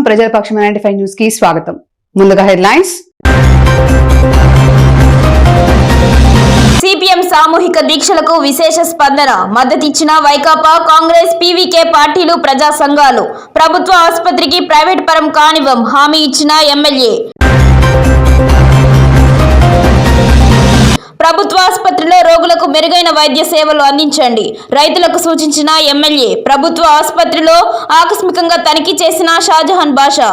ప్రజాపక్షం 95 news కి స్వాగతం. ముందుగా హెడ్లైన్స్. సిపిఎం సామూహిక దీక్షలకు విశేష స్పందన. మద్దతిచ్చిన వైకాపా, కాంగ్రెస్, పీవీకే పార్టీలు, ప్రజా సంఘాలు. ప్రభుత్వ ఆసుపత్రికి ప్రైవేట్ పరం కానివ్వం హామీ ఇచ్చిన ఎమ్మెల్యే. ప్రభుత్వ ఆసుపత్రిలో రోగులకు మెరుగైన వైద్య సేవలు అందించండి. రైతులకు సూచించిన ఎమ్మెల్యే. ప్రభుత్వ ఆసుపత్రిలో ఆకస్మికంగా తనిఖీ చేసిన షాజహాన్ బాషా.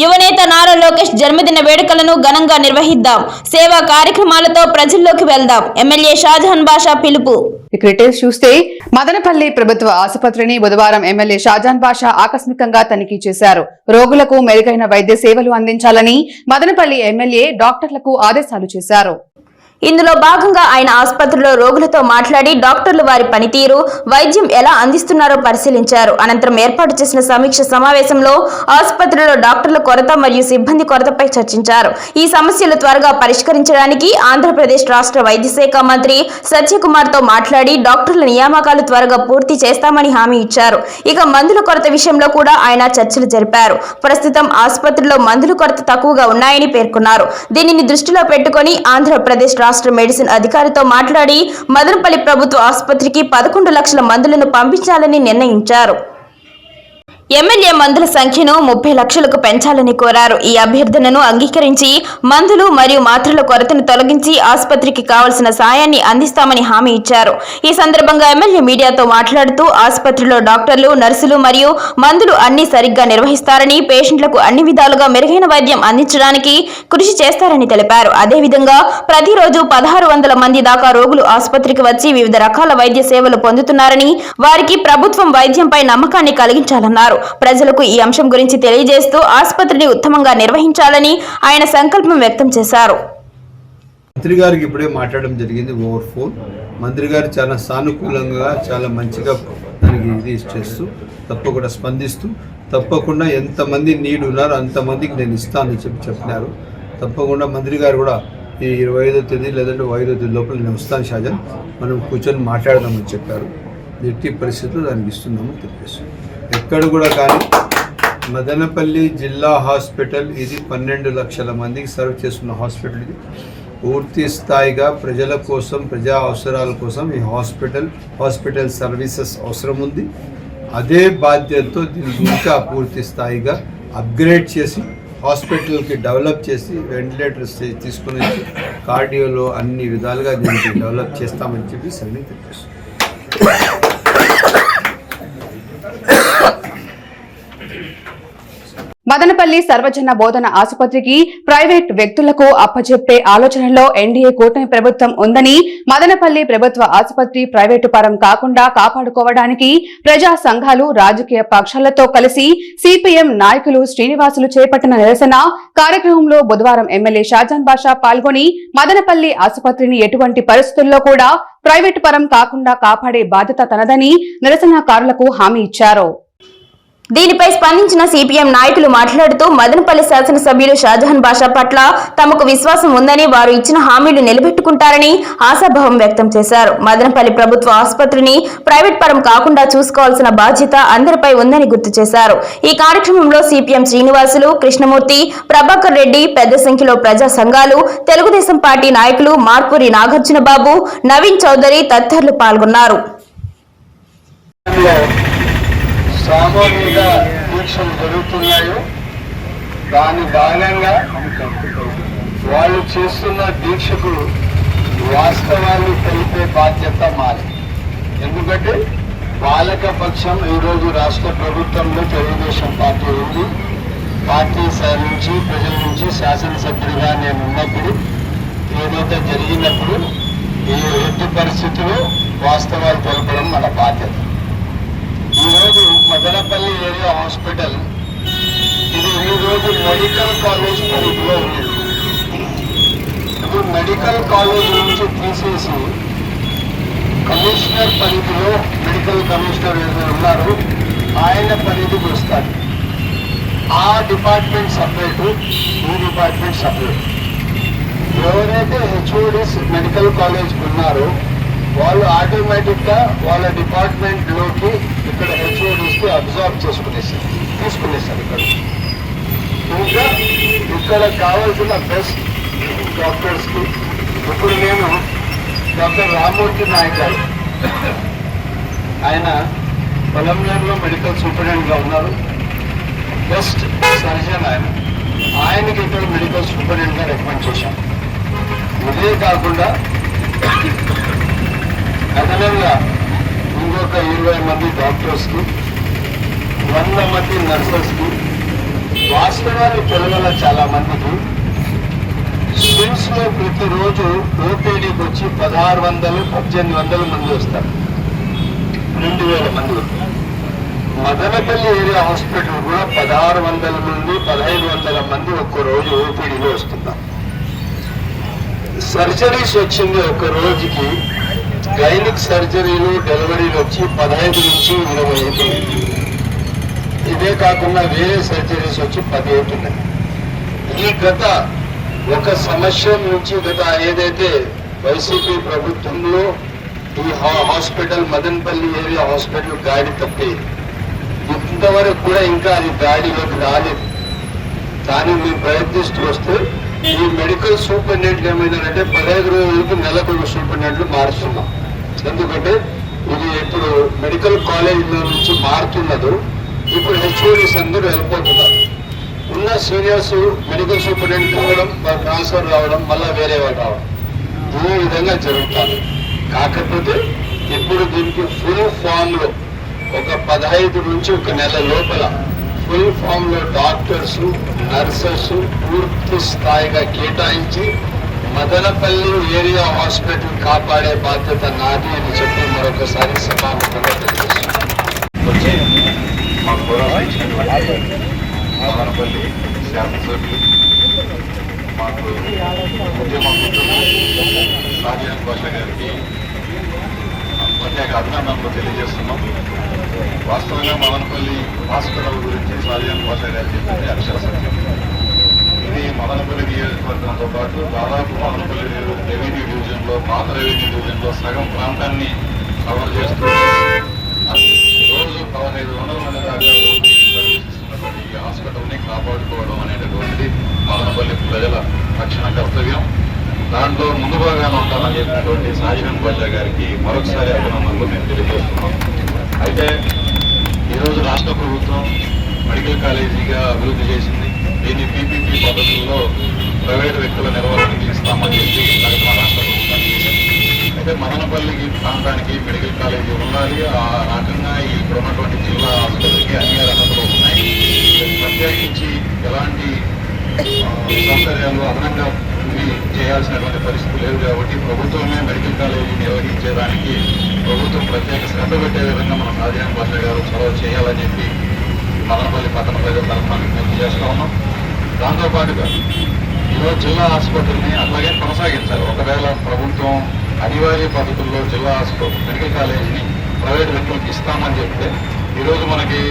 యువనేత నారా లోకేష్ జన్మదిన వేడుకలను ఘనంగా నిర్వహిద్దాం. సేవా కార్యక్రమాలతో ప్రజల్లోకి వెళ్దాం. ఎమ్మెల్యే షాజహాన్ బాషా పిలుపు. డీటెయిల్స్ చూస్తే మదనపల్లి ప్రభుత్వ ఆసుపత్రిని బుధవారం ఎమ్మెల్యే షాజహాన్ బాషా ఆకస్మికంగా తనిఖీ చేశారు. రోగులకు మెరుగైన వైద్య సేవలు అందించాలని మదనపల్లి ఎమ్మెల్యే డాక్టర్లకు ఆదేశాలు చేశారు. ఇందులో భాగంగా ఆయన ఆసుపత్రిలో రోగులతో మాట్లాడి డాక్టర్లు వారి పనితీరు, వైద్యం ఎలా అందిస్తున్నారో పరిశీలించారు. అనంతరం ఏర్పాటు చేసిన సమీక్ష సమావేశంలో ఆసుపత్రిలో డాక్టర్ల కొరత మరియు సిబ్బంది కొరతపై చర్చించారు. ఈ సమస్యలు త్వరగా పరిష్కరించడానికి ఆంధ్రప్రదేశ్ రాష్ట్ర వైద్య శాఖ మంత్రి సత్యకుమార్ తో మాట్లాడి డాక్టర్ల నియామకాలు త్వరగా పూర్తి చేస్తామని హామీ ఇచ్చారు. ఇక మందుల కొరత విషయంలో కూడా ఆయన చర్చలు జరిపారు. ప్రస్తుతం ఆసుపత్రిలో మందుల కొరత తక్కువగా ఉన్నాయని పేర్కొన్నారు. దీనిని దృష్టిలో పెట్టుకుని ఆంధ్రప్రదేశ్ రాష్ట్ర మెడిసిన్ అధికారితో మాట్లాడి మదనపల్లి ప్రభుత్వ ఆసుపత్రికి 11 లక్షల మందులను పంపించాలని నిర్ణయించారు. ఎమ్మెల్యే మందుల సంఖ్యను 30 లక్షలకు పెంచాలని కోరారు. ఈ అభ్యర్థనను అంగీకరించి మందులు మరియు మాత్రల కొరతను తొలగించి ఆసుపత్రికి కావలసిన సాయాన్ని అందిస్తామని హామీ ఇచ్చారు. ఈ సందర్భంగా ఎమ్మెల్యే మీడియాతో మాట్లాడుతూ ఆసుపత్రిలో డాక్టర్లు, నర్సులు మరియు మందులు అన్ని సరిగ్గా నిర్వహిస్తారని, పేషెంట్లకు అన్ని విధాలుగా మెరుగైన వైద్యం అందించడానికి కృషి చేస్తారని తెలిపారు. అదేవిధంగా ప్రతిరోజు 1600 మంది దాకా రోగులు ఆసుపత్రికి వచ్చి వివిధ రకాల వైద్య సేవలు పొందుతున్నారని, వారికి ప్రభుత్వం వైద్యంపై నమ్మకాన్ని కలిగించాలన్నారు. ప్రజలకు ఈ అంశం గురించి తెలియజేస్తూ ఆసుపత్రిని ఉత్తమంగా నిర్వహించాలని ఆయన సంకల్పం వ్యక్తం చేశారు. మంత్రి గారికి ఇప్పుడే మాట్లాడడం జరిగింది ఓవర్ ఫోన్. మంత్రి గారు చాలా సానుకూలంగా, చాలా మంచిగా దానికి ఇది చేస్తూ తప్పకుండా స్పందిస్తూ తప్పకుండా ఎంతమంది నీడ్ ఉన్నారో అంతమందికి నేను ఇస్తానని చెప్పినారు. తప్పకుండా మంత్రి గారు కూడా ఈ 25వ తేదీ లేదంటే 5వ తేదీ లోపల నేను వస్తాను షాజన్, మనం కూర్చొని మాట్లాడదామని చెప్పారు. ఎట్టి పరిస్థితుల్లో దానికి ఇస్తున్నామని తెలియజేస్తాం. ఎక్కడ కూడా కానీ మదనపల్లి జిల్లా హాస్పిటల్ ఇది 12 లక్షల మందికి సర్వ్ చేస్తున్న హాస్పిటల్. ఇది పూర్తి స్థాయిగా ప్రజల కోసం, ప్రజా అవసరాల కోసం ఈ హాస్పిటల్ సర్వీసెస్ అవసరం ఉంది. అదే బాధ్యతతో దీన్ని ఇంకా పూర్తి స్థాయిగా అప్గ్రేడ్ చేసి హాస్పిటల్కి డెవలప్ చేసి వెంటిలేటర్స్ తీసుకుని కార్డియోలో అన్ని విధాలుగా దీనికి డెవలప్ చేస్తామని చెప్పి సన్ని తెలియజేస్తాం. మదనపల్లి సర్వజన బోధన ఆసుపత్రికి ప్రైవేట్ వ్యక్తులకు అప్పచెప్పే ఆలోచనలో ఎన్డీఏ కూటమి ప్రభుత్వం ఉందని, మదనపల్లి ప్రభుత్వ ఆసుపత్రి ప్రైవేటు పరం కాకుండా కాపాడుకోవడానికి ప్రజా సంఘాలు, రాజకీయ పక్షాలతో కలిసి సిపిఎం నాయకులు శ్రీనివాసులు చేపట్టిన నిరసన కార్యక్రమంలో బుధవారం ఎమ్మెల్యే షాజహాన్ బాషా పాల్గొని మదనపల్లి ఆసుపత్రిని ఎటువంటి పరిస్థితుల్లో కూడా ప్రైవేటు పరం కాకుండా కాపాడే బాధ్యత తనదని నిరసనకారులకు హామీ ఇచ్చారు. దీనిపై స్పందించిన సిపిఎం నాయకులు మాట్లాడుతూ మదనపల్లి శాసనసభ్యులు షాజహాన్ బాషా పట్ల తమకు విశ్వాసం ఉందని, వారు ఇచ్చిన హామీలు నిలబెట్టుకుంటారని ఆశాభావం వ్యక్తం చేశారు. మదనపల్లి ప్రభుత్వ ఆసుపత్రిని ప్రైవేట్ పరం కాకుండా చూసుకోవాల్సిన బాధ్యత అందరిపై ఉందని గుర్తు చేశారు. ఈ కార్యక్రమంలో సిపిఎం శ్రీనివాసులు, కృష్ణమూర్తి, ప్రభాకర్ రెడ్డి, పెద్ద సంఖ్యలో ప్రజా సంఘాలు, తెలుగుదేశం పార్టీ నాయకులు మార్పూరి నాగార్జున బాబు, నవీన్ చౌదరి తదితరులు పాల్గొన్నారు. సామూహిక దీక్షలు జరుగుతున్నాయో దాని భాగంగా వాళ్ళు చేస్తున్న దీక్షకు వాస్తవాన్ని తెలిపే బాధ్యత మాది. ఎందుకంటే పాలకపక్షం ఈరోజు రాష్ట్ర ప్రభుత్వంలో తెలుగుదేశం పార్టీ ఉంది. పార్టీ నుంచి, ప్రజల నుంచి శాసనసభ్యుడిగా నేను ఉన్నప్పుడు ఏదైతే జరిగినప్పుడు ఈ ఎట్టి పరిస్థితుల్లో వాస్తవాలు తెలపడం మన బాధ్యత. ఈరోజు మదనపల్లి ఏరియా హాస్పిటల్ ఇది ఈరోజు మెడికల్ కాలేజ్ పరిధిలో ఉంది. ఇప్పుడు మెడికల్ కాలేజ్ నుంచి తీసేసి కమిషనర్ పరిధిలో, మెడికల్ కమిషనర్ ఎవరు ఉన్నారో ఆయన పరిధికి వస్తారు. ఆ డిపార్ట్మెంట్ సపరేటు, ఈ డిపార్ట్మెంట్ సపరేట్. ఎవరైతే హెచ్ఓడిస్ మెడికల్ కాలేజ్కి ఉన్నారో వాళ్ళు ఆటోమేటిక్ గా వాళ్ళ డిపార్ట్మెంట్ లోకి ఇక్కడ హెచ్ఓడిస్ కి అబ్జర్వ్ తీసుకునేసారు ఇక్కడ. ఇంకా ఇక్కడ కావాల్సిన బెస్ట్ డాక్టర్స్ కి ఇప్పుడు నేను డాక్టర్ రామ్మూర్తి నాయక్ గారు, ఆయన పొలంనేరులో మెడికల్ సూపరింటెండెంట్ గా ఉన్నారు, బెస్ట్ సర్జన్ ఆయనకి ఇక్కడ మెడికల్ సూపరింటెండెంట్ గా రికమెండ్ చేశాం. ఇదే కాకుండా అదనంగా ఇంకొక 20 మంది డాక్టర్స్ కి, 100 మంది నర్సెస్ కి, వాస్తవాలు తెలగల చాలా మందికి స్విమ్స్ లో ప్రతిరోజు ఓపీడీకి వచ్చి 1600-1800 మంది వస్తారు, 2000 మంది. మదనపల్లి ఏరియా హాస్పిటల్ కూడా 1600 నుండి 1500 మంది ఒక్క రోజు ఓపీడీలో వస్తున్నారు. సర్జరీస్ వచ్చింది ఒక రోజుకి, గైనిక్ సర్జరీలు డెలివరీలు వచ్చి 15 నుంచి 20 అవుతుంది. ఇదే కాకుండా వేరే సర్జరీస్ వచ్చి 10 అవుతున్నాయి. ఈ గత ఒక సంవత్సరం నుంచి ఏదైతే వైసీపీ ప్రభుత్వంలో ఈ హాస్పిటల్ మదనపల్లి ఏరియా హాస్పిటల్ గాడి తప్పి ఇంతవరకు కూడా ఇంకా అది గాడిలోకి రాలేదు. కానీ మేము ప్రయత్నిస్తూ వస్తే ఈ మెడికల్ సూపరింటెండెంట్ ఏమైందంటే 15 రోజులకి నెలకు సూపరింటెండెంట్లు మారుస్తున్నాం. ఎందుకంటే ఇది ఇప్పుడు మెడికల్ కాలేజీలో నుంచి మారుతున్నదో ఇప్పుడు హెచ్ఓడిస్ అందరూ వెళ్ళిపోతున్నారు. ఉన్న సీనియర్స్ మెడికల్ సూపరింటెండెంట్ రావడం, ట్రాన్స్ఫర్ రావడం, మళ్ళీ వేరే వాళ్ళు రావడం, ఈ విధంగా జరుగుతుంది. కాకపోతే ఇప్పుడు దీనికి ఫుల్ ఫామ్ లో ఒక 15 నుంచి ఒక నెల లోపల ఫుల్ ఫామ్ లో డాక్టర్స్, నర్సెస్ పూర్తి స్థాయిగా కేటాయించి మదనపల్లి ఏరియా హాస్పిటల్ కాపాడే బాధ్యత నాది అని చెప్పి మరొకసారి సభాముఖంగా తెలియజేస్తున్నాను. మదనపల్లి శాసనసభ్యులు మాకు ఉద్యమ రాజేంద్ర భాష గారికి ప్రత్యేక అభినందనలు తెలియజేస్తున్నాం. వాస్తవంగా మదనపల్లి హాస్పిటల్ గురించి రాజేంద్ర భాష గారు చెప్పింది అక్షర సత్యం. ఇది మదనపల్లి నియోజకవర్గంతో పాటు దాదాపు మదనపల్లి రెవెన్యూ డివిజన్లో, పాత రెవెన్యూ డివిజన్లో సగం ప్రాంతాన్ని కవర్ చేస్తూ రోజు 1500 మంది దాకా ప్రవేశిస్తున్నటువంటి ఈ హాస్పిటల్ని కాపాడుకోవడం అనేటటువంటిది మదనపల్లి ప్రజల రక్షణ కర్తవ్యం. దాంట్లో ముందు భాగాన ఉంటామని చెప్పినటువంటి సాయిరాం బాజా గారికి మరొకసారి అభినందనలు మేము తెలియజేస్తున్నాం. అయితే ఈరోజు రాష్ట్ర ప్రభుత్వం మెడికల్ కాలేజీగా అభివృద్ధి చేసింది. దీన్ని పీపీపీ పద్ధతుల్లో ప్రైవేటు వ్యక్తుల నిర్వహణకి ఇస్తామని చెప్పి ప్రకటన రాష్ట్ర ప్రభుత్వానికి చేసింది. అయితే మదనపల్లికి ప్రాంతానికి మెడికల్ కాలేజీ ఉండాలి. ఆ రకంగా ఇక్కడ ఉన్నటువంటి జిల్లా ఆసుపత్రికి అన్ని అర్హతలు ఉన్నాయి. ప్రత్యేకించి ఎలాంటి సౌకర్యాలు అదనంగా చేయాల్సినటువంటి పరిస్థితి లేదు కాబట్టి ప్రభుత్వమే మెడికల్ కాలేజీ నిర్వహించేదానికి ప్రభుత్వం ప్రత్యేక శ్రద్ధ పెట్టే విధంగా మన రాజేంద్ర భాష గారు చొరవ చేయాలని చెప్పి మదనపల్లి పట్టణ ప్రజల తరఫున విజ్ఞప్తి చేస్తూ ఉన్నాం. దాంతోపాటుగా ఈరోజు జిల్లా ఆసుపత్రిని అలాగే కొనసాగించాలి. ఒకవేళ ప్రభుత్వం అనివార్య పద్ధతుల్లో జిల్లా మెడికల్ కాలేజీని ప్రైవేట్ వ్యక్తులకు ఇస్తామని చెప్తే ఈరోజు మనకి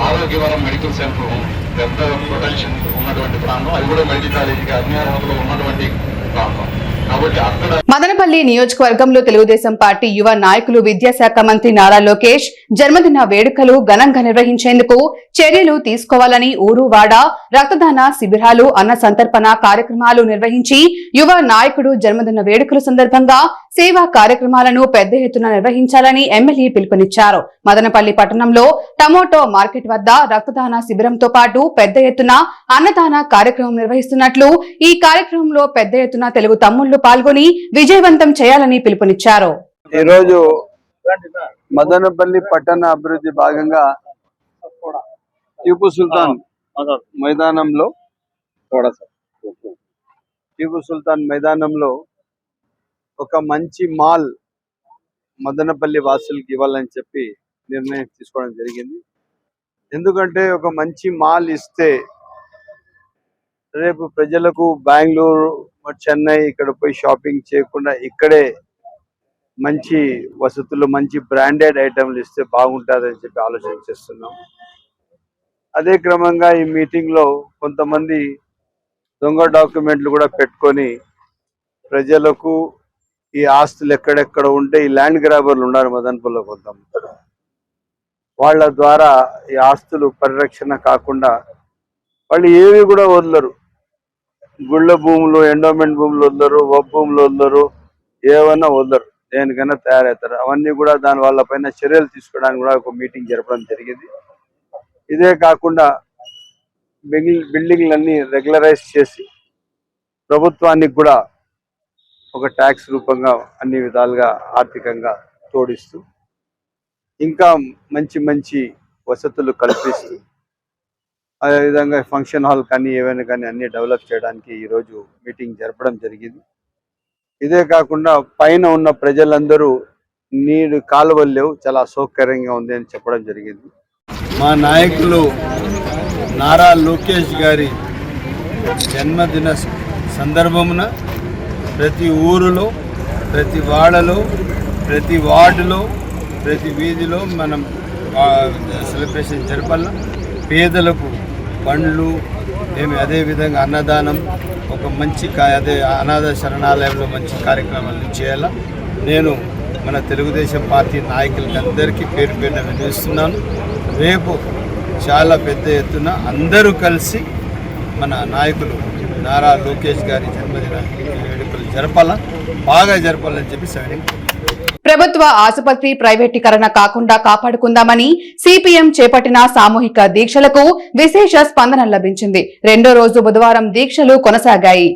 ఆరోగ్యవరం మెడికల్ సెంటర్ పెద్ద పొటెన్షియల్ ఉన్నటువంటి ప్రాంతం, అది కూడా మెడికల్ కాలేజీకి అన్ని అర్హతలు ఉన్నటువంటి ప్రాంతం కాబట్టి అక్కడ మదనపల్లి నియోజకవర్గంలో తెలుగుదేశం పార్టీ యువ నాయకులు విద్యాశాఖ మంత్రి నారా లోకేష్ జన్మదిన వేడుకలు ఘనంగా నిర్వహించేందుకు చర్యలు తీసుకోవాలని ఊరు వాడ రక్తదాన శిబిరాలు, అన్న సంతర్పణ కార్యక్రమాలు నిర్వహించి యువ నాయకుడు జన్మదిన వేడుకల సందర్భంగా సేవా కార్యక్రమాలను పెద్ద ఎత్తున నిర్వహించాలని ఎమ్మెల్యే పిలుపునిచ్చారు. మదనపల్లి పట్టణంలో టమోటో మార్కెట్ వద్ద రక్తదాన శిబిరంతో పాటు పెద్ద ఎత్తున అన్నదాన కార్యక్రమం నిర్వహిస్తున్నట్లు, ఈ కార్యక్రమంలో పెద్ద ఎత్తున తెలుగు తమ్ముళ్లు పాల్గొని విజయవంతం చేయాలని పిలుపునిచ్చారు. ఈరోజు మదనపల్లి పట్టణ అభివృద్ధి భాగంగా టీపు సుల్తాన్ మైదానంలో ఒక మంచి మాల్ మదనపల్లి వాసులకి ఇవ్వాలని చెప్పి నిర్ణయం తీసుకోవడం జరిగింది. ఎందుకంటే ఒక మంచి మాల్ ఇస్తే రేపు ప్రజలకు బెంగళూరు, చెన్నై ఇక్కడ పోయి షాపింగ్ చేయకుండా ఇక్కడే మంచి వసతులు, మంచి బ్రాండెడ్ ఐటమ్లు ఇస్తే బాగుంటుందని చెప్పి ఆలోచన చేస్తున్నాం. అదే క్రమంగా ఈ మీటింగ్ లో కొంతమంది దొంగ డాక్యుమెంట్లు కూడా పెట్టుకొని ప్రజలకు ఈ ఆస్తులు ఎక్కడెక్కడ ఉంటే ఈ ల్యాండ్ గ్రాబర్లు ఉన్నారు మదనపల్లిలో కొంతమంది, వాళ్ళ ద్వారా ఈ ఆస్తులు పరిరక్షణ కాకుండా వాళ్ళు ఏవి కూడా వదలరు. గుళ్ళ భూములు, ఎండోమెంట్ భూములు వదలరు, వబ్ భూములు వదలరు, ఏమన్నా వదలరు, దేనికైనా తయారవుతారు. అవన్నీ కూడా దాని వాళ్ళ పైన చర్యలు తీసుకోవడానికి కూడా ఒక మీటింగ్ జరపడం జరిగింది. ఇదే కాకుండా బిల్డింగ్లన్నీ రెగ్యులరైజ్ చేసి ప్రభుత్వానికి కూడా ఒక ట్యాక్స్ రూపంగా అన్ని విధాలుగా ఆర్థికంగా తోడిస్తూ ఇంకా మంచి మంచి వసతులు కల్పిస్తూ అదేవిధంగా ఫంక్షన్ హాల్ కానీ ఏవైనా కానీ అన్ని డెవలప్ చేయడానికి ఈరోజు మీటింగ్ జరపడం జరిగింది. ఇదే కాకుండా పైన ఉన్న ప్రజలందరూ నీరు కాలువలు లేవు, చాలా అసౌకర్యంగా ఉంది అని చెప్పడం జరిగింది. మా నాయకులు నారా లోకేష్ గారి జన్మదిన సందర్భమున ప్రతి ఊరిలో, ప్రతి వాడలో, ప్రతి వార్డులో, ప్రతి వీధిలో మనం సెలబ్రేషన్ జరపాల. పేదలకు పండ్లు అదేవిధంగా అన్నదానం, ఒక మంచి అదే అనాథ శరణాలయంలో మంచి కార్యక్రమాలు చేయాల. నేను మన తెలుగుదేశం పార్టీ నాయకులకి అందరికీ పేరు పేరున వినిపిస్తున్నాను. రేపు చాలా పెద్ద ఎత్తున అందరూ కలిసి మన నాయకులు నారా లోకేష్ గారి జన్మదిన వేడుకలు బాగా జరపాలని చెప్పి సైనింగ్. ప్రభుత్వ ఆసుపత్రి ప్రైవేటీకరణ కాకుండా కాపాడుకుందామని సిపిఎం చేపట్టిన సామూహిక దీక్షలకు విశేష స్పందన లభించింది. రెండో రోజు బుధవారం దీక్షలు కొనసాగాయి.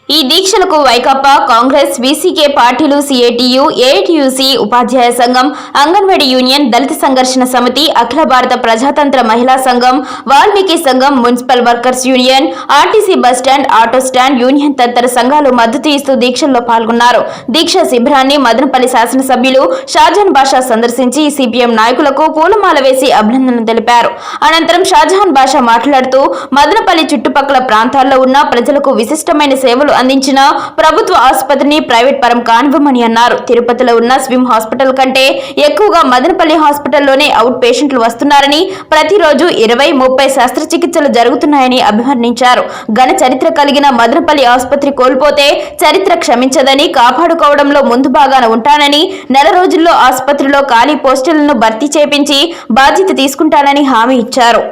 ఈ దీక్షలకు వైకాపా, కాంగ్రెస్, వీసీకే పార్టీలు, సిఐటియు, ఏఐటియుసి, ఉపాధ్యాయ సంఘం, అంగన్వాడీ యూనియన్, దళిత సంఘర్షణ సమితి, అఖిల భారత ప్రజాతంత్ర మహిళా సంఘం, వాల్మీకి సంఘం, municipal workers union, RTC bus stand, auto stand union తదితర సంఘాలు మద్దతు ఇస్తూ దీక్షల్లో పాల్గొన్నారు. దీక్ష శిబిరాన్ని మదనపల్లి శాసనసభ్యులు షాజహాన్ బాషా సందర్శించి సిపిఎం నాయకులకు పూలమాల వేసి అభినందనలు తెలిపారు. అనంతరం షాజహాన్ బాషా మాట్లాడుతూ మదనపల్లి చుట్టుపక్కల ప్రాంతాల్లో ఉన్న ప్రజలకు విశిష్టమైన సేవలు అందించిన ప్రభుత్వ ఆసుపత్రిని ప్రైవేట్ పరం కానివ్వమని అన్నారు. తిరుపతిలో ఉన్న స్విమ్ హాస్పిటల్ కంటే ఎక్కువగా మదనపల్లి హాస్పిటల్లోనే అవుట్ పేషెంట్లు వస్తున్నారని, ప్రతిరోజు 20-30 శస్త్రచికిత్సలు జరుగుతున్నాయని అభివర్ణించారు. ఘన చరిత్ర కలిగిన మదనపల్లి ఆసుపత్రి కోల్పోతే చరిత్ర క్షమించదని, కాపాడుకోవడంలో ముందు భాగాన ఉంటానని, నెల రోజుల్లో ఆసుపత్రిలో ఖాళీ పోస్టులను భర్తీ చేపించి బాధ్యత తీసుకుంటానని హామీ ఇచ్చారు.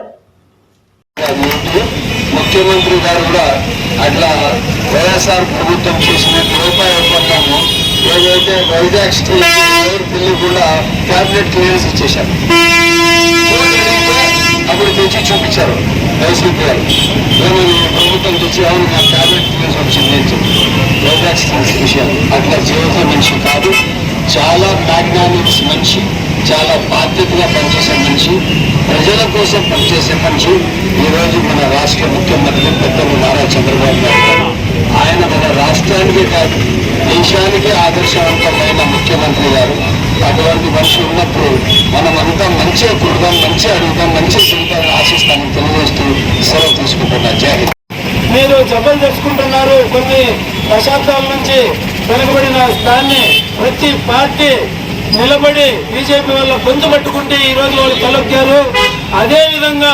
ముఖ్యమంత్రి గారు కూడా అట్లా వైఎస్ఆర్ ప్రభుత్వం చేసిన రూపాయి ఒప్పందము ఏదైతే వైజాగ్ స్టేట్ ఢిల్లీ కూడా క్యాబినెట్ క్లియరెన్స్ ఇచ్చేశారు. అప్పుడు తెచ్చి చూపించారు వైసీపీ గారు, మేము ప్రభుత్వం తెచ్చి అవును నాకు క్యాబినెట్ క్లియరెన్స్ వచ్చింది అని చెప్పి వైజాగ్ స్టేట్ విషయం అట్లా చేసే మనిషి కాదు. చాలా మ్యాగ్నానిమస్ మనిషి, చాలా బాధ్యతగా పనిచేసే మనిషి, ప్రజల కోసం పనిచేసే మనిషి. ఈరోజు మన రాష్ట్ర ముఖ్యమంత్రి పెద్దలు నారా చంద్రబాబు నాయుడు గారు, ఆయన మన రాష్ట్రానికే కాదు దేశానికే ఆదర్శవంతమైన ముఖ్యమంత్రి గారు. అటువంటి మనిషి ఉన్నప్పుడు మనమంతా మంచిగా కుడదాం, మంచిగా అడుగుదాం, మంచిగా తిరుగుతామని ఆశిస్తామని తెలియజేస్తూ సెలవు తీసుకుంటున్నా. జై హింద్. మీరు జబ్బలు తెచ్చుకుంటున్నారు. కొన్ని దశాబ్దాల నుంచి వెనుకబడిన స్థాన్ని ప్రతి పార్టీ నిలబడి బీజేపీ వల్ల గొంతు పట్టుకుంటే ఈ రోజు వాళ్ళు తలొక్కారు. అదేవిధంగా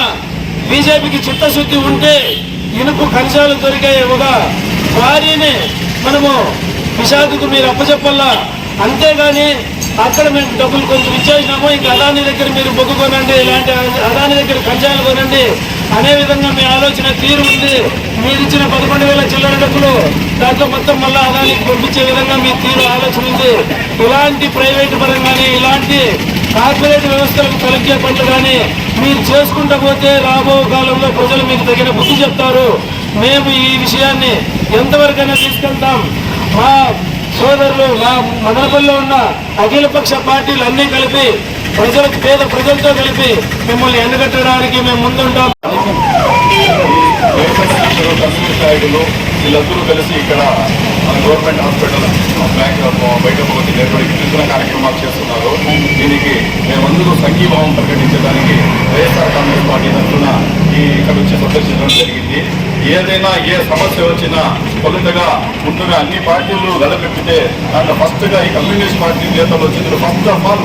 బీజేపీకి చిత్తశుద్ధి ఉంటే ఇనుపు కణజాలు దొరికే ఒక వారిని మనము విశాఖకు మీరు అప్పచెప్పల్లా. అంతేగాని అక్కడ మేము డబ్బులు కొంచెం ఇచ్చేసినాము, ఇంకా అదాని దగ్గర మీరు బొగ్గు కొనండి, ఇలాంటి అదాని దగ్గర కణజాలు కొనండి అనే విధంగా మీ ఆలోచన తీరు ఉంది. మీరు ఇచ్చిన 11,000 చిల్లర డబ్బులు దాంట్లో మొత్తం మళ్ళీ అదానికి పంపించే విధంగా మీ తీరు ఆలోచన ఉంది. ఇలాంటి ప్రైవేటు పరంగానే ఇలాంటి కార్పొరేట్ వ్యవస్థలకు తొలగే పనులు కానీ మీరు చేసుకుంటూ పోతే రాబో కాలంలో ప్రజలు మీకు తగిన బుద్ధి చెప్తారు. మేము ఈ విషయాన్ని ఎంతవరకైనా తీసుకెళ్తాం. మా సోదరులు మా మదనపల్లిలో ఉన్న అఖిలపక్ష పార్టీలు అన్నీ కలిపి ప్రజలకు, పేద ప్రజలతో కలిపి మిమ్మల్ని ఎండగట్టడానికి మేము ముందుంటాం. వీళ్ళందరూ కలిసి ఇక్కడ మన గవర్నమెంట్ హాస్పిటల్ బయట తీసుకున్న కార్యక్రమాలు చేస్తున్నారు. దీనికి మేమందరూ సంఘీభావం ప్రకటించడానికి వైఎస్ఆర్ కాంగ్రెస్ పార్టీ తరఫున ఇక్కడ వచ్చి సందర్శించడం జరిగింది. ఏదైనా ఏ సమస్య వచ్చినా కొలతగా ముందుగా అన్ని పార్టీలు గలపెట్టితే దాంట్లో ఫస్ట్గా ఈ కమ్యూనిస్ట్ పార్టీ నేతలు వచ్చింది ఫస్ట్ ఆఫ్ ఆల్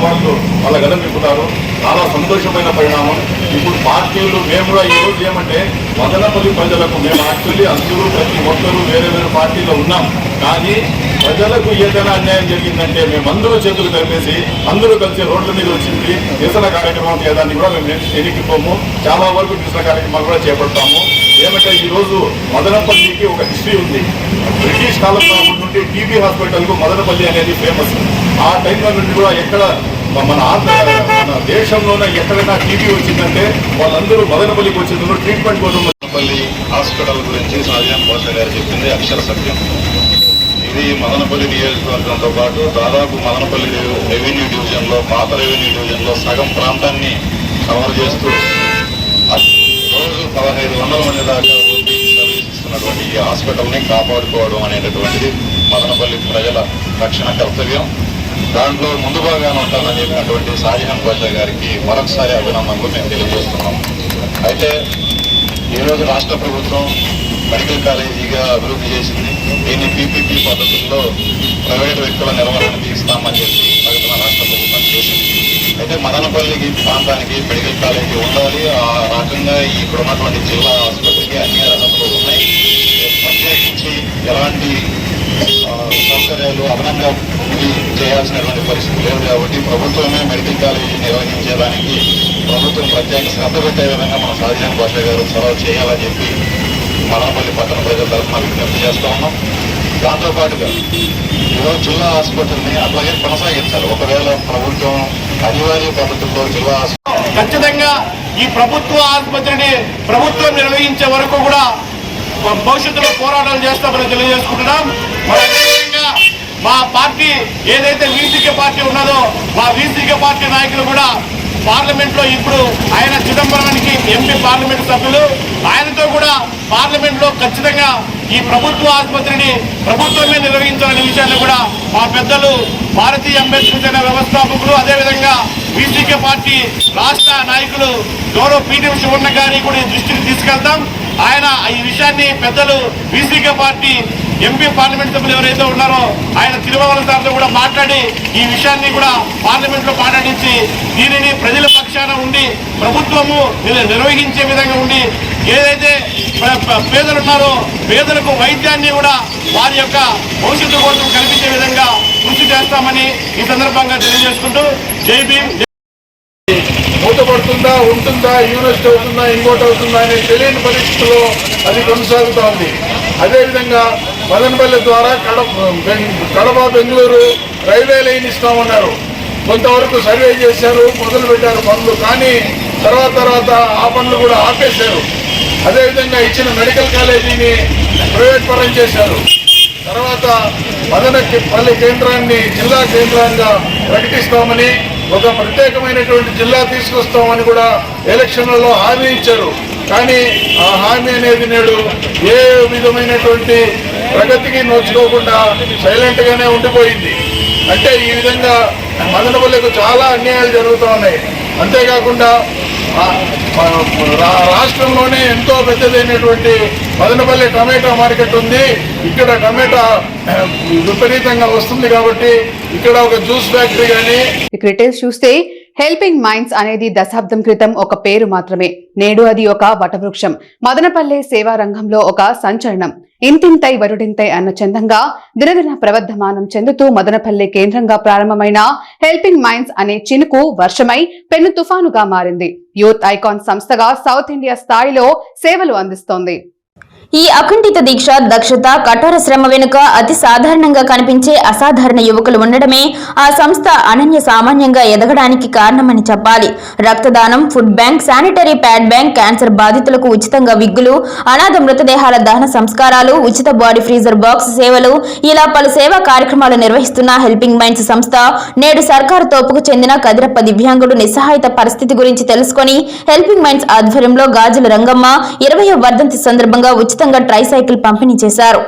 వాళ్ళ గలపెట్టుతారు. చాలా సంతోషమైన పరిణామం. ఇప్పుడు పార్టీలు మేము కూడా ఈరోజు ఏమంటే మదనపల్లి ప్రజలకు మేము యాక్చువల్లీ అందరూ ప్రతి ఒక్కరూ వేరే వేరే పార్టీలో ఉన్నాం. కానీ ప్రజలకు ఏదైనా అన్యాయం జరిగిందంటే మేమందరూ చేతులు కలిపేసి అందరూ కలిసి రోడ్ల మీద వచ్చింది నిరసన కార్యక్రమం చేయడాన్ని కూడా మేము ఎన్నికిపోము. చాలా వరకు నిరసన కార్యక్రమాలు కూడా చేపడతాము. ఏమంటే ఈరోజు మదనపల్లికి ఒక హిస్టరీ ఉంది. బ్రిటిష్ కాలంలో ఉంటుంటే టీబీ హాస్పిటల్కు మదనపల్లి అనేది ఫేమస్. ఆ టైంలో నుండి కూడా ఎక్కడ మన దేశంలోనే ఎక్కడైనా టీబీ వచ్చిందంటే వాళ్ళందరూ మదనపల్లికి వచ్చిందో ట్రీట్మెంట్ కోసం. మదనపల్లి హాస్పిటల్ గురించి సాజన్ భాష గారు చెప్పింది అక్షర సత్యం. ఇది మదనపల్లి నియోజకవర్గంతో పాటు దాదాపు మదనపల్లి రెవెన్యూ డివిజన్లో పాత రెవెన్యూ డివిజన్లో సగం ప్రాంతాన్ని కవర్ చేస్తూ రోజు 1500 మంది దాకా ఓపీ సర్వీస్ ఇస్తున్నటువంటి ఈ హాస్పిటల్ని కాపాడుకోవడం అనేటటువంటిది మదనపల్లి ప్రజల రక్షణ కర్తవ్యం. దాంట్లో ముందు భాగాన్ని ఉంటానని చెప్పినటువంటి షాజహాన్ బాషా గారికి మరొకసారి అభినందనలు మేము తెలియజేస్తున్నాం. అయితే ఈరోజు రాష్ట్ర ప్రభుత్వం మెడికల్ కాలేజీగా అభివృద్ధి చేసింది. దీన్ని పీపీపీ పద్ధతుల్లో ప్రైవేటు వ్యక్తుల నిర్వహణకి ఇస్తామని చెప్పి ప్రకటన రాష్ట్ర ప్రభుత్వం చేసింది. అయితే మదనపల్లికి ప్రాంతానికి మెడికల్ కాలేజీ ఉండాలి. ఆ రకంగా ఇక్కడ ఉన్నటువంటి జిల్లా ఆసుపత్రికి అన్ని అర్హతలు ఉన్నాయి. ప్రత్యేకించి ఎలాంటి సౌకర్యాలు అదనంగా చేయాల్సినటువంటి పరిస్థితి లేదు కాబట్టి ప్రభుత్వమే మెడికల్ కాలేజీ నిర్వహించేదానికి ప్రభుత్వం ప్రత్యేక శ్రద్ధ పెట్టే విధంగా మన షాజహాన్ బాషా గారు చొరవ చేయాలని చెప్పి మదనపల్లి పట్టణ ప్రజల తరఫున విజ్ఞప్తి చేస్తూ ఉన్నాం. దాంతోపాటుగా ఈరోజు జిల్లా హాస్పిటల్ని అట్లాగే కొనసాగించాలి. ఒకవేళ ప్రభుత్వం అనివార్య పద్ధతుల్లో జిల్లా ఖచ్చితంగా ఈ ప్రభుత్వ ఆసుపత్రిని ప్రభుత్వం నిర్వహించే వరకు కూడా భవిష్యత్తులో పోరాటాలు చేస్తామని తెలియజేసుకుంటున్నాం. మరి అదేవిధంగా మా పార్టీ ఏదైతే వీసీకే పార్టీ ఉన్నదో మా వీసీకే పార్టీ నాయకులు కూడా పార్లమెంట్ లో ఇప్పుడు ఆయన చిదంబరానికి ఎంపీ పార్లమెంట్ సభ్యులు ఆయనతో కూడా పార్లమెంట్ లో ఖచ్చితంగా ఈ ప్రభుత్వ ఆసుపత్రిని ప్రభుత్వమే నిర్వహించాలనే విషయాన్ని కూడా మా పెద్దలు భారతీయ అంబేద్కర్ సేన వ్యవస్థాపకులు అదేవిధంగా వీసీకే పార్టీ రాష్ట్ర నాయకులు గౌరవ పీటీ శివన్న గారి కూడా దృష్టికి తీసుకెళ్తాం. ఆయన ఈ విషయాన్ని పెద్దలు వీసీకే పార్టీ ఎంపీ పార్లమెంట్ సభ్యులు ఎవరైతే ఉన్నారో ఆయన తిరుమల సార్తో కూడా మాట్లాడి ఈ విషయాన్ని కూడా పార్లమెంట్ లో మాట్లాడించి దీనిని ప్రజల పక్షాన ఉండి ప్రభుత్వము నిర్వహించే విధంగా ఉండి ఏదైతే పేదలు ఉన్నారో పేదలకు వైద్యాన్ని కూడా వారి యొక్క భవిష్యత్తు కోసం కల్పించే విధంగా కృషి చేస్తామని ఈ సందర్భంగా తెలియజేసుకుంటూ జై భీమ్. మూతపడుతుందా ఉంటుందా యూనివర్సిటీ అవుతుందా ఇంకోటి అవుతుందా అనే తెలియని పరిస్థితుల్లో అది కొనసాగుతూ ఉంది. అదేవిధంగా మదనపల్లి ద్వారా కడప బెంగళూరు రైల్వే లైన్ ఇస్తామన్నారు. కొంతవరకు సర్వే చేశారు, మొదలు పెట్టారు పనులు. కానీ తర్వాత ఆ పనులు కూడా ఆపేశారు. అదేవిధంగా ఇచ్చిన మెడికల్ కాలేజీని ప్రైవేట్ పరం చేశారు. తర్వాత మదనపల్లి కేంద్రాన్ని జిల్లా కేంద్రంగా ప్రకటిస్తామని ఒక ప్రత్యేకమైనటువంటి జిల్లా తీసుకొస్తామని కూడా ఎలక్షన్లలో హామీ ఇచ్చారు. కానీ ఆ హామీ అనేది నేడు ఏ విధమైనటువంటి ప్రగతికి నోచుకోకుండా సైలెంట్ గానే ఉండిపోయింది. అంటే ఈ విధంగా మదనపల్లికి చాలా అన్యాయాలు జరుగుతూ ఉన్నాయి. అంతేకాకుండా రాష్ట్రంలోనే ఎంతో పెద్దదైనటువంటి మదనపల్లి టమాటా మార్కెట్ ఉంది. ఇక్కడ టమాటా విపరీతంగా వస్తుంది కాబట్టి ఇక్కడ ఒక జ్యూస్ ఫ్యాక్టరీ కానీ. క్రిటిక్స్ చూస్తే హెల్పింగ్ మైండ్స్ అనేది దశాబ్దం క్రితం ఒక పేరు మాత్రమే. నేడు అది ఒక వటవృక్షం. మదనపల్లె సేవా రంగంలో ఒక సంచలనం. ఇంతింతై వరుడింతై అన్న చందంగా దినదిన ప్రవర్ధమానం చెందుతూ మదనపల్లె కేంద్రంగా ప్రారంభమైన హెల్పింగ్ మైండ్స్ అనే చినుకు వర్షమై పెను తుఫానుగా మారింది. యూత్ ఐకాన్ సంస్థగా సౌత్ ఇండియా స్థాయిలో సేవలు అందిస్తోంది. ఈ అఖండిత దీక్ష, దక్షత, కఠోర శ్రమ వెనుక అతి సాధారణంగా కనిపించే అసాధారణ యువకులు ఉండడమే ఆ సంస్థ అనన్య సామాన్యంగా ఎదగడానికి కారణమని చెప్పాలి. రక్తదానం, food bank, sanitary pad bank, cancer బాధితులకు ఉచితంగా విగ్గులు, అనాథ మృతదేహాల దహన సంస్కారాలు, ఉచిత బాడీ ఫ్రీజర్ బాక్స్ సేవలు, ఇలా పలు సేవా కార్యక్రమాలు నిర్వహిస్తున్న హెల్పింగ్ మైండ్స్ సంస్థ నేడు సర్కారు తోపుకు చెందిన కదిరప్ప దివ్యాంగుడు నిస్సహాయత పరిస్థితి గురించి తెలుసుకుని హెల్పింగ్ మైండ్స్ ఆధ్వర్యంలో గాజుల రంగమ్మ 20వ వర్ధంతి సందర్భంగా ఉచితంగా ట్రైసైకిల్ పంపిణీ చేశారు.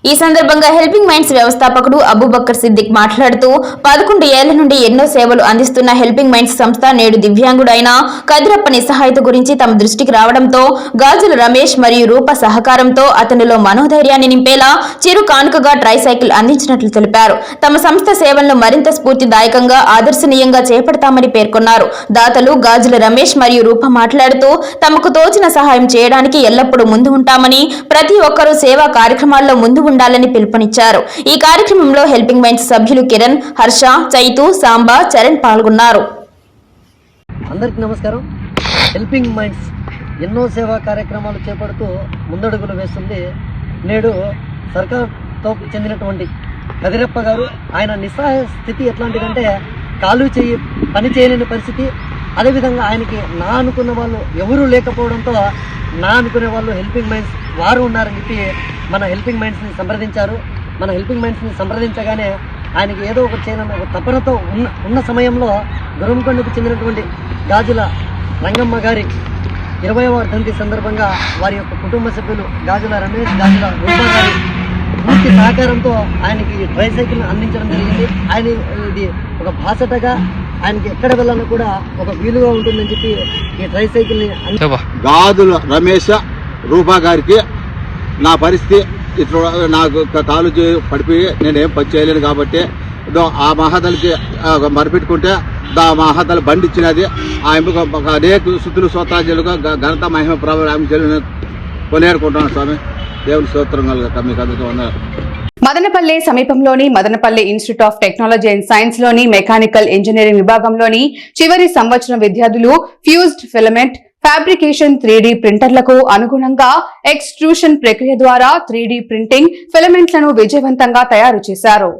ఈ సందర్భంగా హెల్పింగ్ మైండ్స్ వ్యవస్థాపకుడు అబూబక్కర్ సిద్దిక్ మాట్లాడుతూ 11 ఏళ్ల నుండి ఎన్నో సేవలు అందిస్తున్న హెల్పింగ్ మైండ్స్ సంస్థ నేడు దివ్యాంగుడైన కదిరప్ప నిస్సహాయత గురించి తమ దృష్టికి రావడంతో గాజుల రమేష్ మరియు రూప సహకారంతో అతనిలో మనోధైర్యాన్ని నింపేలా చిరు కానుకగా ట్రైసైకిల్ అందించినట్లు తెలిపారు. తమ సంస్థ సేవలను మరింత స్ఫూర్తిదాయకంగా ఆదర్శనీయంగా చేపడతామని పేర్కొన్నారు. దాతలు గాజుల రమేష్ మరియు రూప మాట్లాడుతూ తమకు తోచిన సహాయం చేయడానికి ఎల్లప్పుడూ ముందు ఉంటామని, ప్రతి ఒక్కరూ సేవా కార్యక్రమాల్లో ముందు ఉండాలని పిలుపునిచ్చారు. ఈ కార్యక్రమంలో హెల్పింగ్ మైండ్స్ సభ్యులు కిరణ్, హర్ష, చైతు, సాంబా, చరణ్ పాల్గొన్నారు. అందరికీ నమస్కారం. హెల్పింగ్ మైండ్స్ ఎన్నో సేవా కార్యక్రమాలు చేపడుతూ ముందడుగులు వేస్తుంది. నేడు సర్కార్తో చెందినటువంటి కదిరప్ప గారు, ఆయన నిస్సహాయ స్థితి ఎట్లాంటిదంటే కాలు చేయి పని చేయలేని పరిస్థితి. అదేవిధంగా ఆయనకి నా అనుకున్న వాళ్ళు ఎవరూ లేకపోవడంతో నా అనుకునే వాళ్ళు హెల్పింగ్ మైండ్స్ వారు ఉన్నారని చెప్పి మన హెల్పింగ్ మైండ్స్ని సంప్రదించారు. మన హెల్పింగ్ మైండ్స్ని సంప్రదించగానే ఆయనకి ఏదో ఒకటి చేయాలన్న ఒక తపనతో ఉన్న సమయంలో గురంకొండకు చెందినటువంటి గాజుల రంగమ్మ గారి 20వ వర్ధంతి సందర్భంగా వారి యొక్క కుటుంబ సభ్యులు గాజుల రమేష్, గాజుల రూపా గారి పూర్తి సహకారంతో ఆయనకి ట్రైసైకిల్ అందించడం జరిగింది. ఆయన ఇది ఒక బాసటగా ఆయనకి ఎక్కడ వెళ్ళాలో కూడా ఒక వీలుగా ఉంటుందని చెప్పి ఈ ట్రైసైకిల్ని గాజుల రమేష్ రూపా గారికి నా పరిస్థితి ఇట్లా నాకు కాలు పడిపోయి నేనేం పని చేయలేను కాబట్టి ఆ మహాతలికి మరిపెట్టుకుంటే ఆ మహాతలి బండి ఇచ్చినది. ఆమెకు అనేక శుద్ధులు స్తోత్రాలుగా ఘనత మహిమ ప్రభావం కొనేరుకుంటున్నాను స్వామి. దేవుని స్తోత్రం కలుగుతా మీకు అందుకు ఉన్నారు. మదనపల్లె సమీపంలోని Madanapalle institute of technology and science లోని మెకానికల్ ఇంజనీరింగ్ విభాగంలోని చివరి సంవత్సరం విద్యార్థులు ఫ్యూజ్డ్ ఫిలమెంట్ ఫ్యాబ్రికేషన్ 3D ప్రింటర్లకు అనుగుణంగా ఎక్స్ట్రూషన్ ప్రక్రియ ద్వారా 3D ప్రింటింగ్ ఫిలమెంట్లను విజయవంతంగా తయారు చేశారు.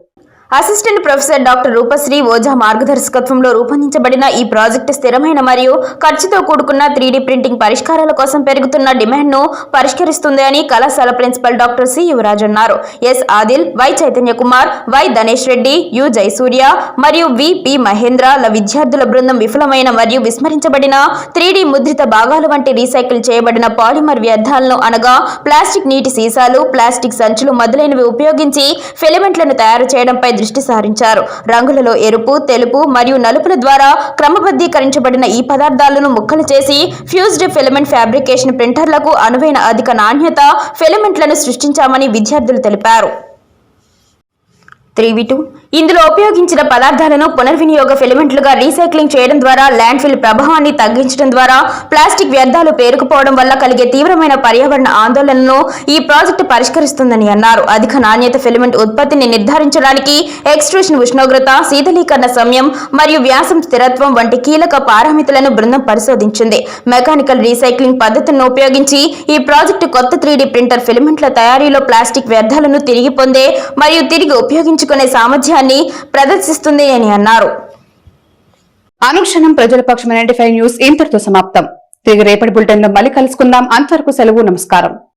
Assistant professor doctor Rupashree Ojha మార్గదర్శకత్వంలో రూపొందించబడిన ఈ ప్రాజెక్టు స్థిరమైన మరియు ఖర్చుతో కూడుకున్న 3D ప్రింటింగ్ పరిష్కారాల కోసం పెరుగుతున్న డిమాండ్ను పరిష్కరిస్తుంది అని కళాశాల ప్రిన్సిపల్ డాక్టర్ సి యువరాజ్ అన్నారు. S Adil, Y Chaitanya Kumar, Y Dhanesh Reddy, U Jayasurya మరియు విపి మహేంద్రల విద్యార్థుల బృందం విఫలమైన మరియు విస్మరించబడిన 3D ముద్రిత భాగాల వంటి రీసైకిల్ చేయబడిన పాలిమర్ వ్యర్థాలను అనగా ప్లాస్టిక్ నీటి సీసాలు, ప్లాస్టిక్ సంచులు మొదలైనవి ఉపయోగించి ఫిలమెంట్లను తయారు చేయడంపై దృష్టి సారించారు. రంగులలో ఎరుపు, తెలుపు మరియు నలుపుల ద్వారా క్రమబద్ధీకరించబడిన ఈ పదార్థాలను ముక్కలు చేసి ఫ్యూజ్డ్ ఫిలమెంట్ ఫ్యాబ్రికేషన్ ప్రింటర్లకు అనువైన అధిక నాణ్యత ఫిలమెంట్లను సృష్టించామని విద్యార్థులు తెలిపారు. 3v2 ఇందులో ఉపయోగించిన పదార్థాలను పునర్వినియోగ ఫిలమెంట్లుగా రీసైక్లింగ్ చేయడం ద్వారా ల్యాండ్ ఫిల్ ప్రభావాన్ని తగ్గించడం ద్వారా ప్లాస్టిక్ వ్యర్థాలు పేరుకుపోవడం వల్ల కలిగే తీవ్రమైన పర్యావరణ ఆందోళనను ఈ ప్రాజెక్టు పరిష్కరిస్తుందని అన్నారు. అధిక నాణ్యత ఫిలమెంట్ ఉత్పత్తిని నిర్ధారించడానికి ఎక్స్ట్రూషన్ ఉష్ణోగ్రత, శీతలీకరణ సమయం మరియు వ్యాసం స్థిరత్వం వంటి కీలక పారామితులను బృందం పరిశోధించింది. మెకానికల్ రీసైక్లింగ్ పద్ధతులను ఉపయోగించి ఈ ప్రాజెక్టు కొత్త 3D ప్రింటర్ ఫిలమెంట్ల తయారీలో ప్లాస్టిక్ వ్యర్థాలను తిరిగి పొందే మరియు తిరిగి ఉపయోగించుకునే సామర్థ్యాన్ని ప్రదర్శిస్తుంది అని అన్నారు. అనుక్షణం ప్రజల పక్షం 95 న్యూస్ ఇంతటితో సమాప్తం. తిరిగి రేపటి బులెటిన్ లో మళ్ళీ కలుసుకుందాం. అంతవరకు సెలవు. నమస్కారం.